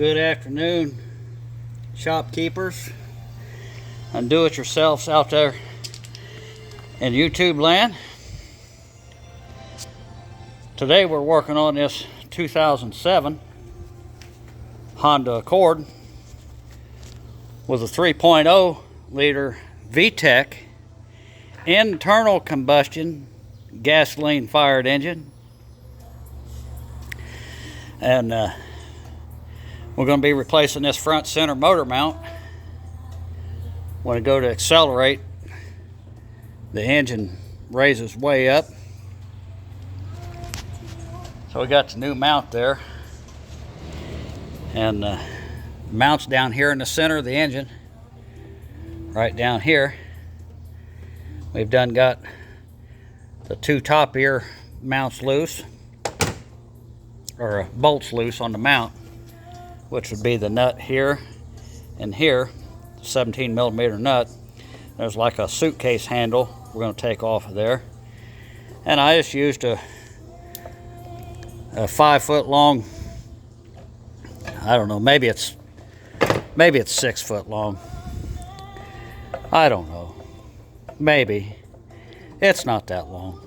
Good afternoon, shopkeepers and do-it-yourselves out there in YouTube land. Today we're working on this 2007 Honda Accord with a 3.0 liter VTEC internal combustion gasoline fired engine, and we're going to be replacing this front center motor mount. When I go to accelerate, the engine raises way up. So we got the new mount there, and the mount's down here in the center of the engine, right down here. We've done got the two top ear mounts loose, or bolts loose on the mount, which would be the nut here and here, the 17mm nut. There's like a suitcase handle we're going to take off of there, and I just used a 5 foot long, I don't know, maybe it's 6 foot long, I don't know, maybe it's not that long.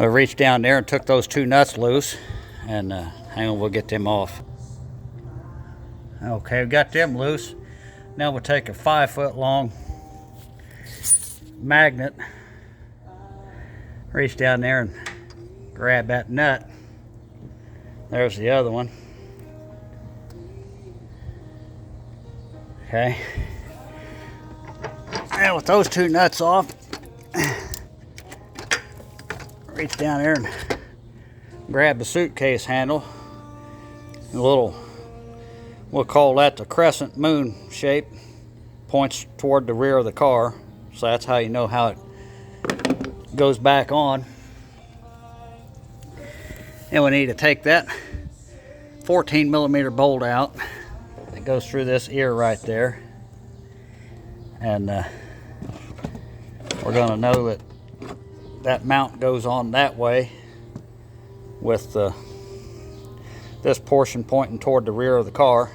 I reached down there and took those two nuts loose, and hang on, we'll get them off. Okay, we got them loose. Now we'll take a 5 foot long magnet, reach down there and grab that nut. There's the other one. Okay. Now with those two nuts off, reach down there and grab the suitcase handle. A little, we'll call that the crescent moon shape, points toward the rear of the car. So that's how you know how it goes back on. And we need to take that 14mm bolt out. It goes through this ear right there. And we're going to know that that mount goes on that way, with this portion pointing toward the rear of the car.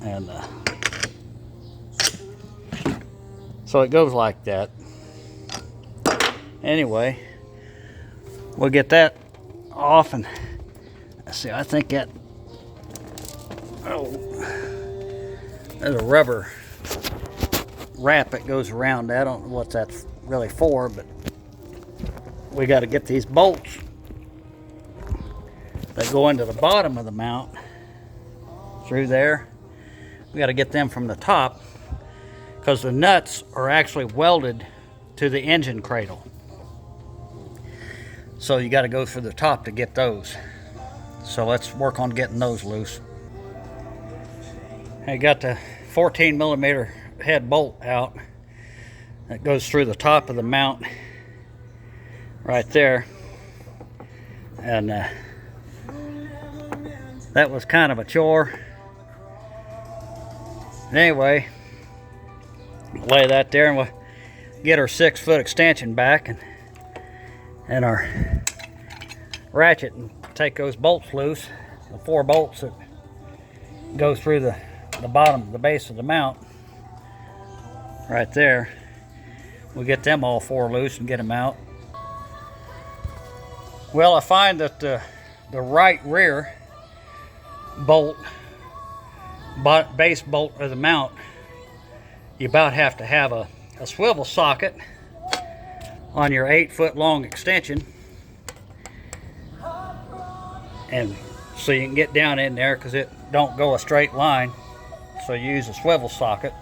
And so it goes like that. Anyway, we'll get that off, and let's see, I think that, oh, there's a rubber wrap that goes around that. I don't know what that's really for, but we got to get these bolts that go into the bottom of the mount through there. We got to get them from the top, because the nuts are actually welded to the engine cradle. So you got to go through the top to get those. So let's work on getting those loose. I got the 14mm head bolt out that goes through the top of the mount right there, and that was kind of a chore. Anyway, lay that there, and we'll get our 6 foot extension back, and our ratchet, and take those bolts loose, the 4 bolts that go through the bottom, the base of the mount right there. We'll get them all 4 loose and get them out. Well, I find that the right rear bolt, base bolt of the mount, you about have to have a swivel socket on your 8 foot long extension, and so you can get down in there, because it don't go a straight line. So you use a swivel socket,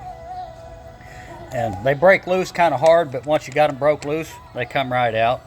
and they break loose kind of hard, but once you got them broke loose, they come right out.